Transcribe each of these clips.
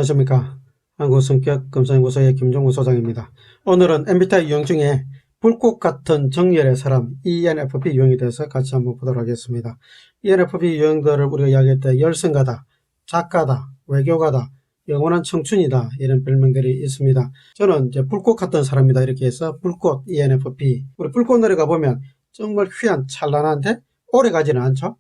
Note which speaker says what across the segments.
Speaker 1: 안녕하십니까. 한국성격검사연구소의 김종우 소장입니다. 오늘은 MBTI 유형 중에 불꽃 같은 정열의 사람 ENFP 유형에 대해서 같이 한번 보도록 하겠습니다. ENFP 유형들을 우리가 이야기할 때 열성가다, 작가다, 외교가다, 영원한 청춘이다 이런 별명들이 있습니다. 저는 이제 불꽃 같은 사람이다 이렇게 해서 불꽃 ENFP. 우리 불꽃놀이 가보면 정말 휘한 찬란한데 오래 가지는 않죠.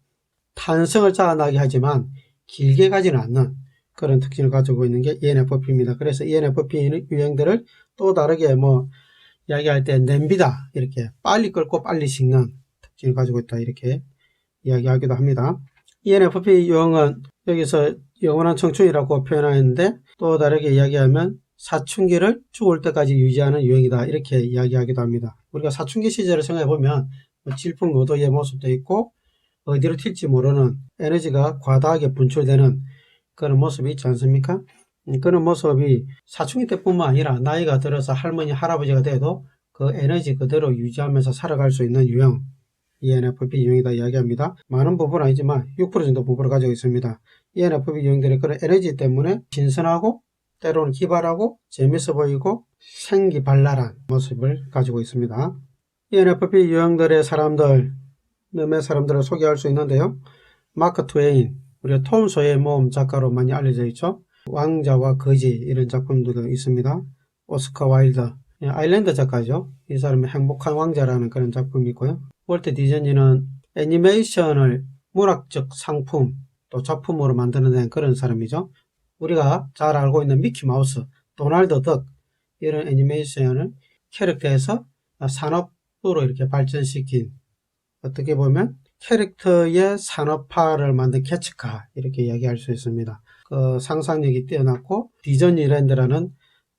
Speaker 1: 탄성을 쌓아나게 하지만 길게 가지는 않는 그런 특징을 가지고 있는 게 ENFP입니다. 그래서 ENFP 유형들을 또 다르게 이야기할 때 냄비다 이렇게 빨리 끓고 빨리 식는 특징을 가지고 있다 이렇게 이야기하기도 합니다. ENFP 유형은 여기서 영원한 청춘이라고 표현하는데 또 다르게 이야기하면 사춘기를 죽을 때까지 유지하는 유형이다 이렇게 이야기하기도 합니다. 우리가 사춘기 시절을 생각해보면 질풍노도의 모습도 있고 어디로 튈지 모르는 에너지가 과다하게 분출되는 그런 모습이 있지 않습니까? 그런 모습이 사춘기 때뿐만 아니라 나이가 들어서 할머니, 할아버지가 돼도 그 에너지 그대로 유지하면서 살아갈 수 있는 유형 ENFP 유형이다 이야기합니다. 많은 부분은 아니지만 6% 정도 부분을 가지고 있습니다. ENFP 유형들의 그런 에너지 때문에 신선하고 때로는 기발하고 재밌어 보이고 생기발랄한 모습을 가지고 있습니다. ENFP 유형들의 몇몇 사람들을 소개할 수 있는데요. 마크 트웨인, 우리가 톰 소의 모험 작가로 많이 알려져 있죠. 왕자와 거지 이런 작품들도 있습니다. 오스카 와일드, 아일랜드 작가죠. 이 사람의 행복한 왕자라는 그런 작품이 있고요. 월트 디즈니는 애니메이션을 문학적 상품 또 작품으로 만드는 그런 사람이죠. 우리가 잘 알고 있는 미키마우스, 도날드 덕 이런 애니메이션을 캐릭터에서 산업으로 이렇게 발전시킨 어떻게 보면 캐릭터의 산업화를 만든 개척가 이렇게 이야기할 수 있습니다. 그 상상력이 뛰어났고 디즈니랜드라는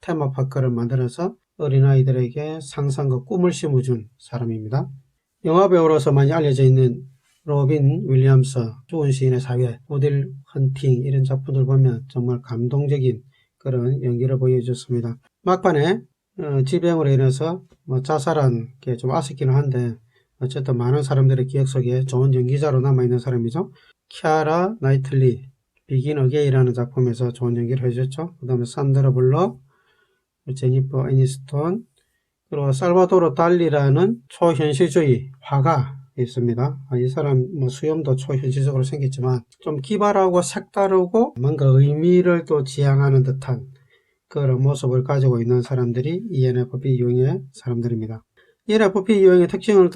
Speaker 1: 테마파크를 만들어서 어린아이들에게 상상과 꿈을 심어준 사람입니다. 영화배우로서 많이 알려져 있는 로빈 윌리엄스, 좋은 시인의 사회, 고딜 헌팅 이런 작품들 보면 정말 감동적인 그런 연기를 보여줬습니다. 막판에 질병으로 인해서 자살한 게 좀 아쉽기는 한데 어쨌든 많은 사람들의 기억 속에 좋은 연기자로 남아있는 사람이죠. 키아라 나이틀리, 비긴 어게인이라는 작품에서 좋은 연기를 해줬죠. 그 다음에 산드라 블럭, 제니퍼 애니스톤, 그리고 살바도르 달리라는 초현실주의 화가 있습니다. 이 사람 수염도 초현실적으로 생겼지만 좀 기발하고 색다르고 뭔가 의미를 또 지향하는 듯한 그런 모습을 가지고 있는 사람들이 ENFP 유형의 사람들입니다. ENFP 유형의 특징을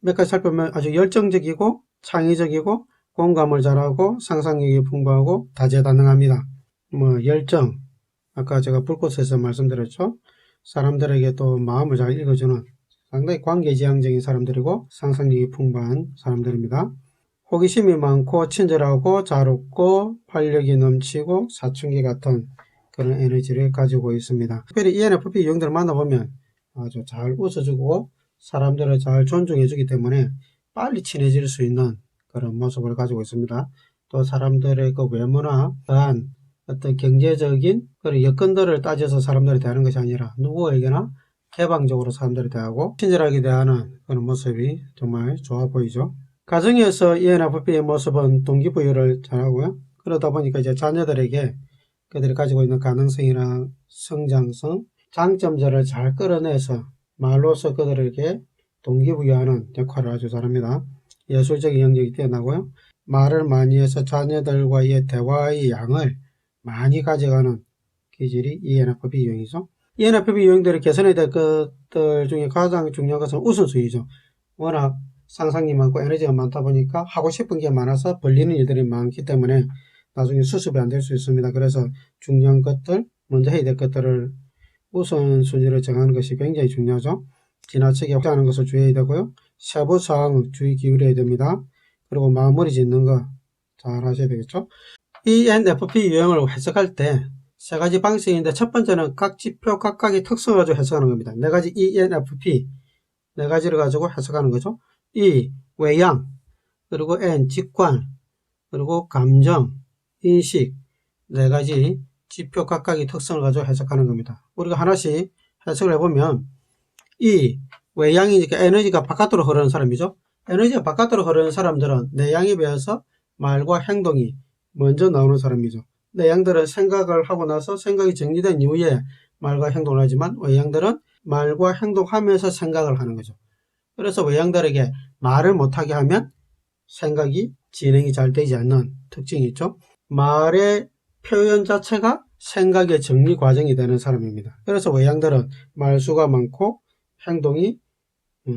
Speaker 1: 몇 가지 살펴보면 아주 열정적이고 창의적이고 공감을 잘하고 상상력이 풍부하고 다재다능합니다. 열정, 아까 제가 불꽃에서 말씀드렸죠. 사람들에게 또 마음을 잘 읽어주는 상당히 관계지향적인 사람들이고 상상력이 풍부한 사람들입니다. 호기심이 많고 친절하고 잘 웃고 활력이 넘치고 사춘기 같은 그런 에너지를 가지고 있습니다. 특별히 ENFP 유형들을 만나보면 아주 잘 웃어주고 사람들을 잘 존중해주기 때문에 빨리 친해질 수 있는 그런 모습을 가지고 있습니다. 또 사람들의 그 외모나 또한 어떤 경제적인 그런 여건들을 따져서 사람들이 대하는 것이 아니라 누구에게나 개방적으로 사람들이 대하고 친절하게 대하는 그런 모습이 정말 좋아 보이죠. 가정에서 ENFP의 모습은 동기부여를 잘하고요. 그러다 보니까 이제 자녀들에게 그들이 가지고 있는 가능성이나 성장성, 장점들을 잘 끌어내서 말로써 그들에게 동기부여하는 역할을 아주 잘합니다. 예술적인 영역이 뛰어나고요. 말을 많이 해서 자녀들과의 대화의 양을 많이 가져가는 기질이 ENFP 유형이죠. ENFP 유형들이 개선해야 될 것들 중에 가장 중요한 것은 우선순위죠. 워낙 상상이 많고 에너지가 많다 보니까 하고 싶은 게 많아서 벌리는 일들이 많기 때문에 나중에 수습이 안 될 수 있습니다. 그래서 중요한 것들, 먼저 해야 될 것들을 우선순위를 정하는 것이 굉장히 중요하죠. 지나치게 하는 것을 주의해야 되고요. 세부사항 주의 기울여야 됩니다. 그리고 마무리 짓는 거 잘 하셔야 되겠죠. ENFP 유형을 해석할 때 세 가지 방식인데 첫 번째는 각 지표 각각의 특성을 가지고 해석하는 겁니다. 네 가지 ENFP 네 가지를 가지고 해석하는 거죠. E 외양, 그리고 N 직관, 그리고 감정, 인식 네 가지 지표 각각의 특성을 가지고 해석하는 겁니다. 우리가 하나씩 해석을 해보면 이 외양이니까 에너지가 바깥으로 흐르는 사람이죠. 에너지가 바깥으로 흐르는 사람들은 내양에 비해서 말과 행동이 먼저 나오는 사람이죠. 내양들은 생각을 하고 나서 생각이 정리된 이후에 말과 행동을 하지만 외양들은 말과 행동하면서 생각을 하는 거죠. 그래서 외양들에게 말을 못하게 하면 생각이 진행이 잘 되지 않는 특징이 있죠. 말의 표현 자체가 생각의 정리 과정이 되는 사람입니다. 그래서 외양들은 말수가 많고 행동이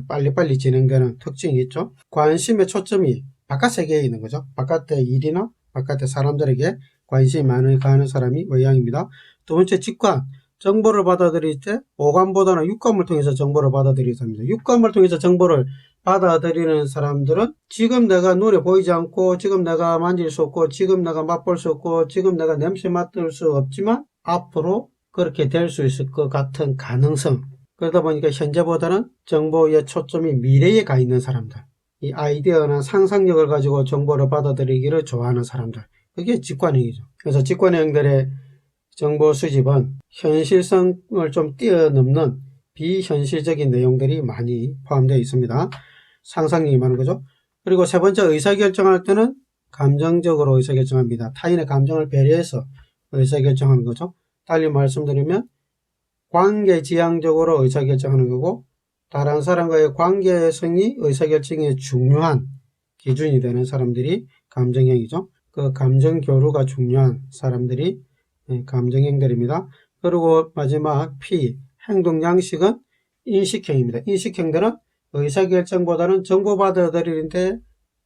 Speaker 1: 빨리빨리 진행되는 특징이 있죠. 관심의 초점이 바깥 세계에 있는 거죠. 바깥의 일이나 바깥의 사람들에게 관심이 많이 가는 사람이 외양입니다. 두 번째, 직관. 정보를 받아들일 때 오감보다는 육감을 통해서 정보를 받아들이는 사람입니다. 육감을 통해서 정보를 받아들이는 사람들은 지금 내가 눈에 보이지 않고 지금 내가 만질 수 없고 지금 내가 맛볼 수 없고 지금 내가 냄새 맡을 수 없지만 앞으로 그렇게 될 수 있을 것 같은 가능성, 그러다 보니까 현재보다는 정보의 초점이 미래에 가 있는 사람들, 이 아이디어나 상상력을 가지고 정보를 받아들이기를 좋아하는 사람들, 그게 직관형이죠. 그래서 직관형들의 정보 수집은 현실성을 좀 뛰어넘는 비현실적인 내용들이 많이 포함되어 있습니다. 상상력이 많은 거죠. 그리고 세 번째, 의사결정할 때는 감정적으로 의사결정합니다. 타인의 감정을 배려해서 의사결정하는 거죠. 달리 말씀드리면 관계지향적으로 의사결정하는 거고, 다른 사람과의 관계성이 의사결정의 중요한 기준이 되는 사람들이 감정형이죠. 그 감정교류가 중요한 사람들이 감정형들입니다. 그리고 마지막 P, 행동양식은 인식형입니다. 인식형들은 의사결정보다는 정보 받아들이는데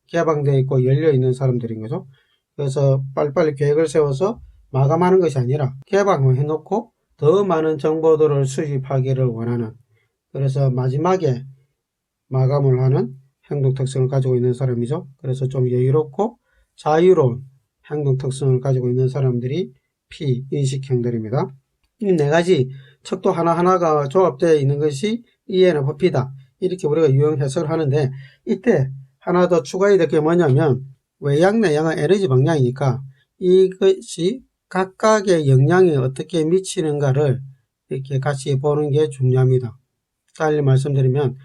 Speaker 1: 개방되어 있고 열려있는 사람들인 거죠. 그래서 빨리빨리 계획을 세워서 마감하는 것이 아니라 개방을 해놓고 더 많은 정보들을 수집하기를 원하는, 그래서 마지막에 마감을 하는 행동 특성을 가지고 있는 사람이죠. 그래서 좀 여유롭고 자유로운 행동 특성을 가지고 있는 사람들이 P, 인식형들입니다. 이 네 가지 척도 하나하나가 조합되어 있는 것이 ENFP다. 이렇게 우리가 유형 해석을 하는데, 이때 하나 더 추가해야 될 게 뭐냐면, 외양, 내양은 에너지 방향이니까 이것이 각각의 영향이 어떻게 미치는가를 이렇게 같이 보는 게 중요합니다. 달리 말씀드리면,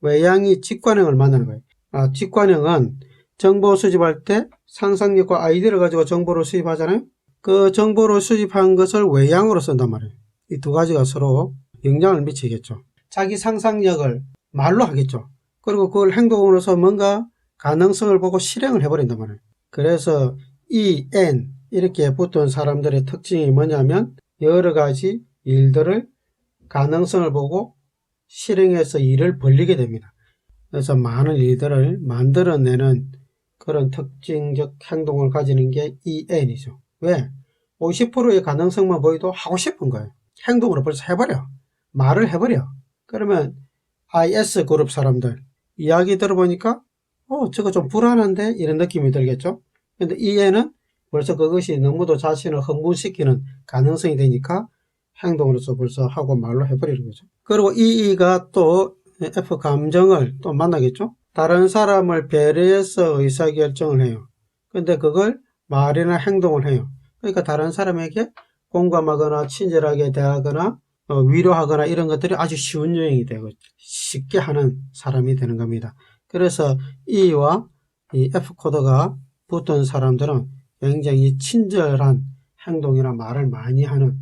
Speaker 1: 외양이 직관형을 만나는 거예요. 직관형은 정보 수집할 때 상상력과 아이디어를 가지고 정보를 수집하잖아요. 그 정보를 수집한 것을 외양으로 쓴단 말이에요. 이 두 가지가 서로 영향을 미치겠죠. 자기 상상력을 말로 하겠죠. 그리고 그걸 행동으로서 뭔가 가능성을 보고 실행을 해버린단 말이에요. 그래서 EN 이렇게 붙은 사람들의 특징이 뭐냐면, 여러 가지 일들을 가능성을 보고 실행해서 일을 벌리게 됩니다. 그래서 많은 일들을 만들어내는 그런 특징적 행동을 가지는 게 EN이죠. 왜? 50%의 가능성만 보여도 하고 싶은 거예요. 행동으로 벌써 해버려. 말을 해버려. 그러면 IS 그룹 사람들 이야기 들어보니까 저거 좀 불안한데 이런 느낌이 들겠죠. 근데 EN은 벌써 그것이 너무도 자신을 흥분시키는 가능성이 되니까 행동으로서 벌써 하고 말로 해버리는 거죠. 그리고 EE가 또 F 감정을 또 만나겠죠. 다른 사람을 배려해서 의사결정을 해요. 근데 그걸 말이나 행동을 해요. 그러니까 다른 사람에게 공감하거나 친절하게 대하거나 위로하거나 이런 것들이 아주 쉬운 유형이 되고 쉽게 하는 사람이 되는 겁니다. 그래서 E와 이 F코드가 붙은 사람들은 굉장히 친절한 행동이나 말을 많이 하는,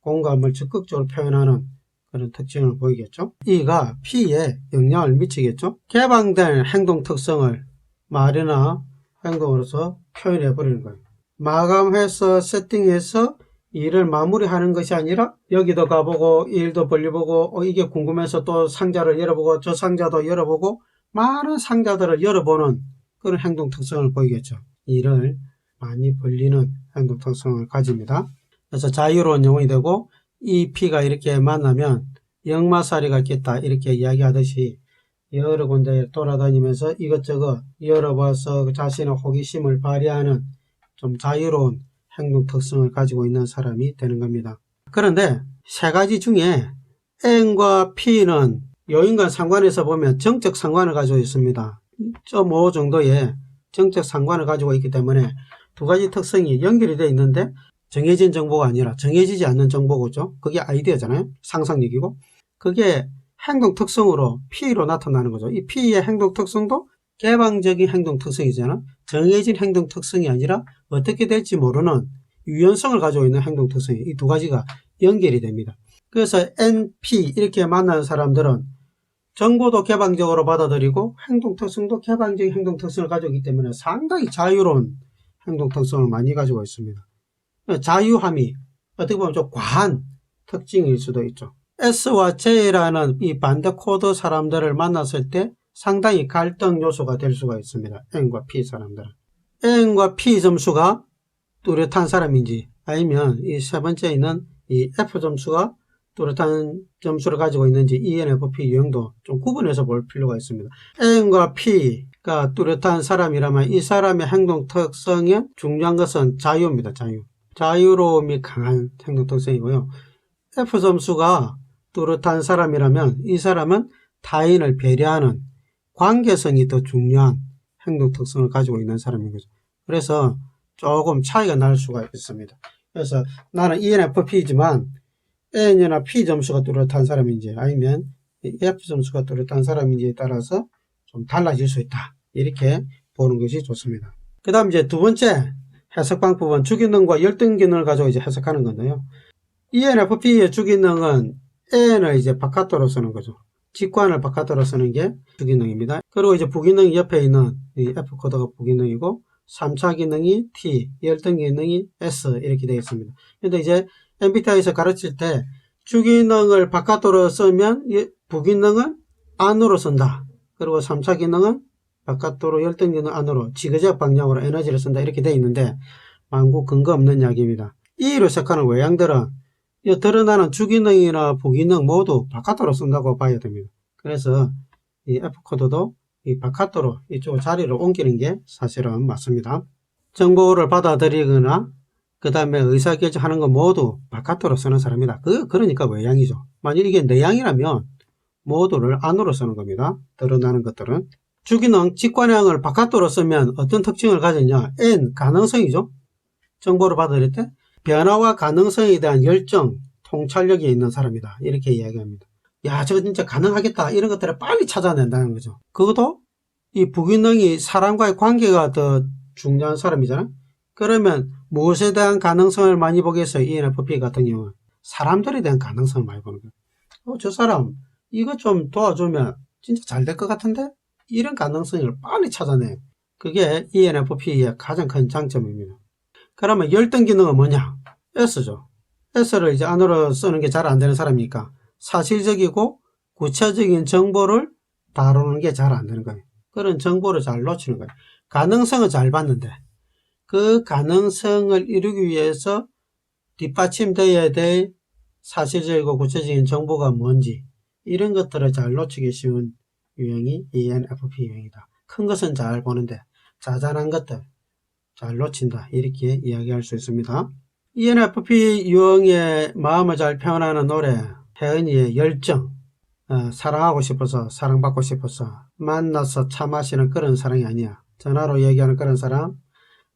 Speaker 1: 공감을 적극적으로 표현하는 그런 특징을 보이겠죠. E가 P에 영향을 미치겠죠. 개방된 행동 특성을 말이나 행동으로서 표현해 버리는 거예요. 마감해서 세팅해서 일을 마무리하는 것이 아니라 여기도 가보고 일도 벌려보고 이게 궁금해서 또 상자를 열어보고 저 상자도 열어보고 많은 상자들을 열어보는 그런 행동 특성을 보이겠죠. 일을 많이 벌리는 행동 특성을 가집니다. 그래서 자유로운 영혼이 되고, 이 P가 이렇게 만나면 역마살이가 있겠다 이렇게 이야기하듯이 여러 군데 돌아다니면서 이것저것 열어봐서 자신의 호기심을 발휘하는 좀 자유로운 행동 특성을 가지고 있는 사람이 되는 겁니다. 그런데 세 가지 중에 N과 P는 요인과 상관에서 보면 정적 상관을 가지고 있습니다. 0.5 정도의 정적 상관을 가지고 있기 때문에 두 가지 특성이 연결이 되어 있는데 정해진 정보가 아니라 정해지지 않는 정보죠. 그게 아이디어잖아요. 상상력이고. 그게 행동 특성으로 P로 나타나는 거죠. 이 P의 행동 특성도 개방적인 행동 특성이잖아. 정해진 행동 특성이 아니라 어떻게 될지 모르는 유연성을 가지고 있는 행동 특성이 이 두 가지가 연결이 됩니다. 그래서 NP 이렇게 만나는 사람들은 정보도 개방적으로 받아들이고 행동 특성도 개방적인 행동 특성을 가지고 있기 때문에 상당히 자유로운 행동 특성을 많이 가지고 있습니다. 자유함이 어떻게 보면 좀 과한 특징일 수도 있죠. S와 J라는 이 반대 코드 사람들을 만났을 때 상당히 갈등 요소가 될 수가 있습니다. N과 P 사람들은. N과 P 점수가 뚜렷한 사람인지 아니면 이 세 번째 있는 이 F 점수가 뚜렷한 점수를 가지고 있는지 ENFP 유형도 좀 구분해서 볼 필요가 있습니다. N과 P가 뚜렷한 사람이라면 이 사람의 행동 특성에 중요한 것은 자유입니다. 자유로움이 강한 행동 특성이고요. F 점수가 뚜렷한 사람이라면 이 사람은 타인을 배려하는 관계성이 더 중요한 행동 특성을 가지고 있는 사람인 거죠. 그래서 조금 차이가 날 수가 있습니다. 그래서 나는 ENFP지만 N이나 P 점수가 뚜렷한 사람인지 아니면 F 점수가 뚜렷한 사람인지에 따라서 좀 달라질 수 있다. 이렇게 보는 것이 좋습니다. 그 다음 이제 두 번째 해석 방법은 주기능과 열등 기능을 가지고 이제 해석하는 건데요. ENFP의 주기능은 N을 이제 바깥으로 쓰는 거죠. 직관을 바깥으로 쓰는 게 주기능입니다. 그리고 이제 부기능 옆에 있는 이 F 코드가 부기능이고 3차 기능이 T, 열등 기능이 S 이렇게 되어 있습니다. 근데 이제 MBTI에서 가르칠 때 주기능을 바깥으로 쓰면 부기능은 안으로 쓴다. 그리고 3차 기능은 바깥으로 열등 기능 안으로 지그재그 방향으로 에너지를 쓴다. 이렇게 되어 있는데 만구 근거 없는 이야기입니다. 이로 해석하는 외향들은 드러나는 주기능이나 부기능 모두 바깥으로 쓴다고 봐야 됩니다. 그래서 이 F코드도 이 바깥으로 이쪽 자리를 옮기는 게 사실은 맞습니다. 정보를 받아들이거나 그 다음에 의사결정하는 거 모두 바깥으로 쓰는 사람이다. 그러니까 외향이죠. 만약 이게 내향이라면 모두를 안으로 쓰는 겁니다. 드러나는 것들은. 주기능 직관형을 바깥으로 쓰면 어떤 특징을 가졌냐? N, 가능성이죠. 정보를 받아들일 때 변화와 가능성에 대한 열정, 통찰력이 있는 사람이다. 이렇게 이야기합니다. 야, 저거 진짜 가능하겠다. 이런 것들을 빨리 찾아낸다는 거죠. 그것도 이 부기능이 사람과의 관계가 더 중요한 사람이잖아요. 그러면 무엇에 대한 가능성을 많이 보겠어요? ENFP 같은 경우는 사람들에 대한 가능성을 많이 보는 거예요. 저 사람 이거 좀 도와주면 진짜 잘 될 것 같은데? 이런 가능성을 빨리 찾아내요. 그게 ENFP의 가장 큰 장점입니다. 그러면 열등 기능은 뭐냐? S죠. S를 이제 안으로 쓰는 게 잘 안 되는 사람이니까 사실적이고 구체적인 정보를 다루는 게 잘 안 되는 거예요. 그런 정보를 잘 놓치는 거예요. 가능성은 잘 봤는데 그 가능성을 이루기 위해서 뒷받침되어야 될 사실적이고 구체적인 정보가 뭔지 이런 것들을 잘 놓치기 쉬운 유형이 ENFP 유형이다. 큰 것은 잘 보는데 자잘한 것들 잘 놓친다. 이렇게 이야기할 수 있습니다. ENFP 유형의 마음을 잘 표현하는 노래 혜은이의 열정. 사랑하고 싶어서 사랑받고 싶어서 만나서 차 마시는 그런 사랑이 아니야. 전화로 얘기하는 그런 사랑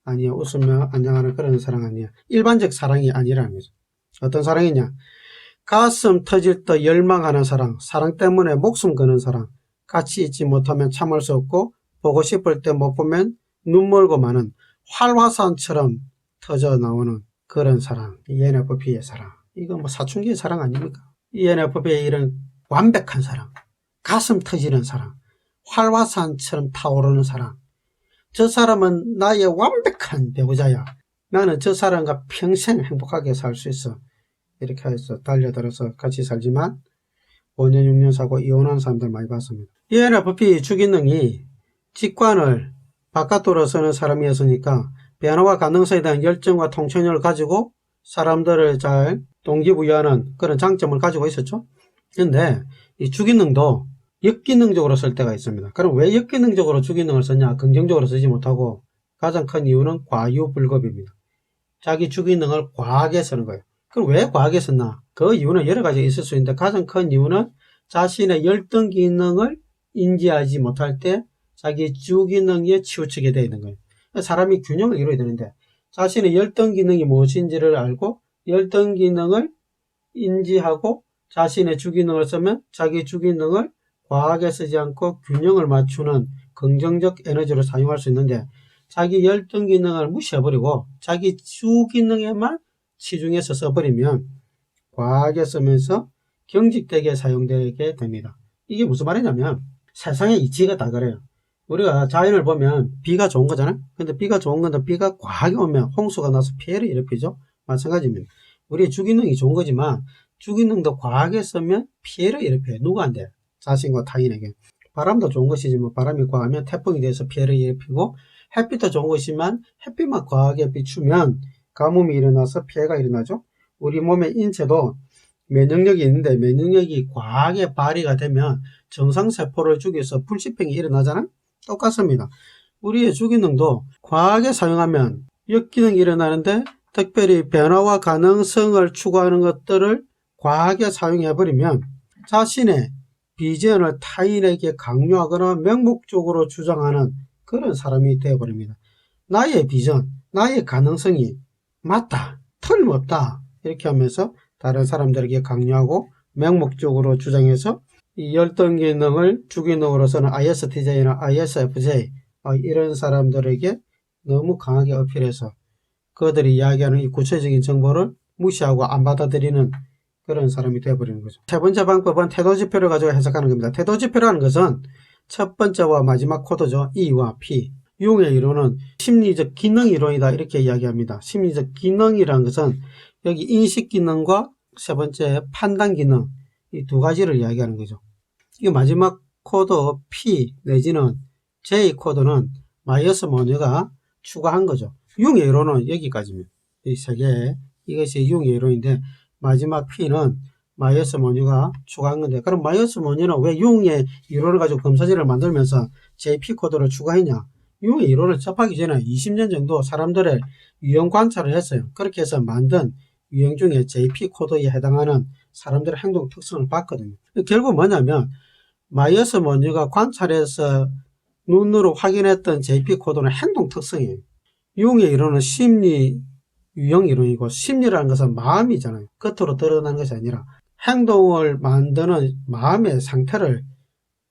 Speaker 1: 아니야. 웃으며 안녕하는 그런 사랑 아니야. 일반적 사랑이 아니라는 거죠. 어떤 사랑이냐? 가슴 터질 듯 열망하는 사랑, 사랑 때문에 목숨 거는 사랑, 같이 있지 못하면 참을 수 없고 보고 싶을 때 못 보면 눈멀고 마는 활화산처럼 터져 나오는 그런 사랑, ENFP의 사랑. 이거 뭐 사춘기의 사랑 아닙니까? ENFP의 이런 완벽한 사랑, 가슴 터지는 사랑, 활화산처럼 타오르는 사랑. 저 사람은 나의 완벽한 배우자야. 나는 저 사람과 평생 행복하게 살 수 있어. 이렇게 해서 달려들어서 같이 살지만 5년 6년 사고 이혼한 사람들 많이 봤습니다. ENFP 주기능이 직관을 바깥으로 쓰는 사람이었으니까 변화와 가능성에 대한 열정과 통찰력을 가지고 사람들을 잘 동기부여하는 그런 장점을 가지고 있었죠. 근데 이 주기능도 역기능적으로 쓸 때가 있습니다. 그럼 왜 역기능적으로 주기능을 썼냐? 긍정적으로 쓰지 못하고 가장 큰 이유는 과유불급입니다. 자기 주기능을 과하게 쓰는 거예요. 그럼 왜 과하게 썼나? 그 이유는 여러 가지 있을 수 있는데 가장 큰 이유는 자신의 열등 기능을 인지하지 못할 때 자기 주기능에 치우치게 되어 있는 거예요. 사람이 균형을 이루어야 되는데 자신의 열등 기능이 무엇인지를 알고 열등 기능을 인지하고 자신의 주기능을 쓰면 자기 주기능을 과하게 쓰지 않고 균형을 맞추는 긍정적 에너지로 사용할 수 있는데 자기 열등 기능을 무시해버리고 자기 주 기능에만 치중해서 써버리면 과하게 쓰면서 경직되게 사용되게 됩니다. 이게 무슨 말이냐면 세상의 이치가 다 그래요. 우리가 자연을 보면 비가 좋은 거잖아요. 근데 비가 좋은 건데 비가 과하게 오면 홍수가 나서 피해를 일으키죠. 마찬가지입니다. 우리의 주기능이 좋은 거지만 주기능도 과하게 쓰면 피해를 일으켜요. 누구한테? 자신과 타인에게. 바람도 좋은 것이지만 바람이 과하면 태풍이 돼서 피해를 일으키고, 햇빛도 좋은 것이지만 햇빛만 과하게 비추면 가뭄이 일어나서 피해가 일어나죠. 우리 몸의 인체도 면역력이 있는데 면역력이 과하게 발휘가 되면 정상세포를 죽여서 불치병이 일어나잖아요. 똑같습니다. 우리의 주기능도 과하게 사용하면 역기능이 일어나는데, 특별히 변화와 가능성을 추구하는 것들을 과하게 사용해버리면 자신의 비전을 타인에게 강요하거나 맹목적으로 주장하는 그런 사람이 되어버립니다. 나의 비전, 나의 가능성이 맞다, 틀림없다 이렇게 하면서 다른 사람들에게 강요하고 맹목적으로 주장해서 이 열등 기능을 주기능으로서는 ISTJ나 ISFJ 이런 사람들에게 너무 강하게 어필해서 그들이 이야기하는 이 구체적인 정보를 무시하고 안 받아들이는 그런 사람이 되어버리는 거죠. 세 번째 방법은 태도지표를 가지고 해석하는 겁니다. 태도지표라는 것은 첫 번째와 마지막 코드죠. E와 P. 융의 이론은 심리적 기능 이론이다 이렇게 이야기합니다. 심리적 기능이라는 것은 여기 인식 기능과 세 번째 판단 기능, 이 두 가지를 이야기하는 거죠. 이 마지막 코드 P 내지는 J 코드는 마이어스 모녀가 추가한 거죠. 융의 이론은 여기까지입니다. 이 세 개, 이것이 융의 이론인데 마지막 P는 마이어스 모녀가 추가한 건데, 그럼 마이어스 모녀는 왜 융의 이론을 가지고 검사지를 만들면서 JP 코드를 추가했냐? 융의 이론을 접하기 전에 20년 정도 사람들의 유형 관찰을 했어요. 그렇게 해서 만든 유형 중에 JP 코드에 해당하는 사람들의 행동 특성을 봤거든요. 결국 뭐냐면 마이어스 모녀가 관찰해서 눈으로 확인했던 JP 코드는 행동 특성이에요. 융의 이론은 심리 유형 이론이고, 심리라는 것은 마음이잖아요. 겉으로 드러나는 것이 아니라 행동을 만드는 마음의 상태를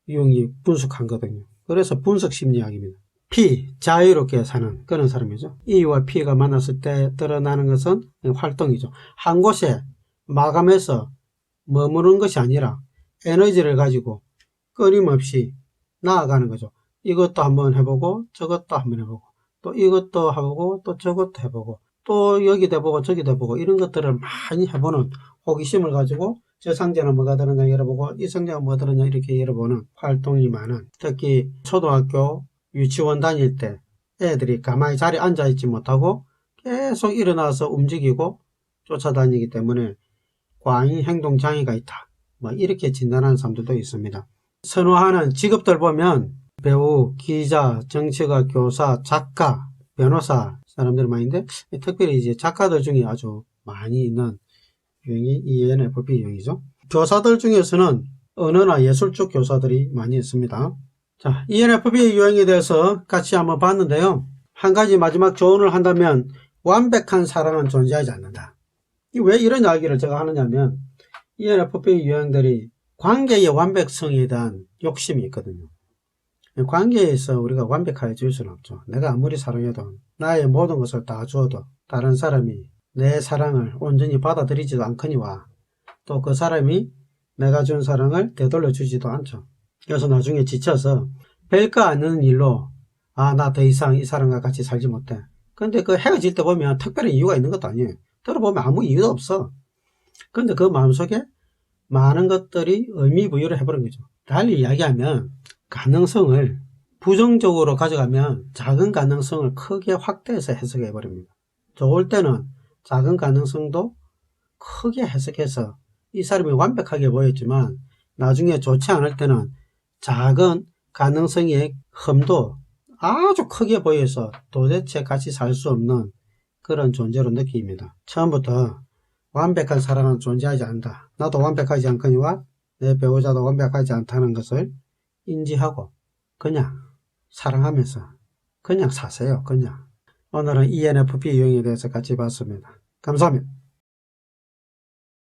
Speaker 1: 융이 분석한 거거든요. 그래서 분석 심리학입니다. P, 자유롭게 사는 그런 사람이죠. E와 P가 만났을 때 드러나는 것은 활동이죠. 한 곳에 마감해서 머무는 것이 아니라 에너지를 가지고 끊임없이 나아가는 거죠. 이것도 한번 해보고 저것도 한번 해보고 또 이것도 해보고 또 저것도 해보고 또 여기도 해보고 저기도 해보고 이런 것들을 많이 해보는 호기심을 가지고 저 상자는 뭐가 들었냐 열어보고 이 상자가 뭐가 들었냐 이렇게 열어보는 활동이 많은, 특히 초등학교 유치원 다닐 때 애들이 가만히 자리에 앉아있지 못하고 계속 일어나서 움직이고 쫓아다니기 때문에 과잉 행동 장애가 있다, 뭐 이렇게 진단하는 사람들도 있습니다. 선호하는 직업들 보면 배우, 기자, 정치가, 교사, 작가, 변호사 사람들이 많은데, 특별히 이제 작가들 중에 아주 많이 있는 유형이 ENFP 유형이죠. 교사들 중에서는 언어나 예술 쪽 교사들이 많이 있습니다. 자, ENFP 유형에 대해서 같이 한번 봤는데요. 한 가지 마지막 조언을 한다면 완벽한 사랑은 존재하지 않는다. 왜 이런 이야기를 제가 하느냐면 ENFP 유형들이 관계의 완벽성에 대한 욕심이 있거든요. 관계에서 우리가 완벽해질 수는 없죠. 내가 아무리 사랑해도 나의 모든 것을 다 주어도 다른 사람이 내 사랑을 온전히 받아들이지도 않거니와 또 그 사람이 내가 준 사랑을 되돌려 주지도 않죠. 그래서 나중에 지쳐서 별거 아닌 일로 나 더 이상 이 사람과 같이 살지 못해. 근데 그 헤어질 때 보면 특별한 이유가 있는 것도 아니에요. 들어보면 아무 이유도 없어. 근데 그 마음속에 많은 것들이 의미 부여를 해버린 거죠. 달리 이야기하면 가능성을 부정적으로 가져가면 작은 가능성을 크게 확대해서 해석해 버립니다. 좋을 때는 작은 가능성도 크게 해석해서 이 사람이 완벽하게 보였지만 나중에 좋지 않을 때는 작은 가능성의 흠도 아주 크게 보여서 도대체 같이 살 수 없는 그런 존재로 느낍니다. 처음부터 완벽한 사랑은 존재하지 않는다. 나도 완벽하지 않거니와 내 배우자도 완벽하지 않다는 것을 인지하고 그냥 사랑하면서 그냥 사세요. 그냥. 오늘은 ENFP 유형에 대해서 같이 봤습니다. 감사합니다.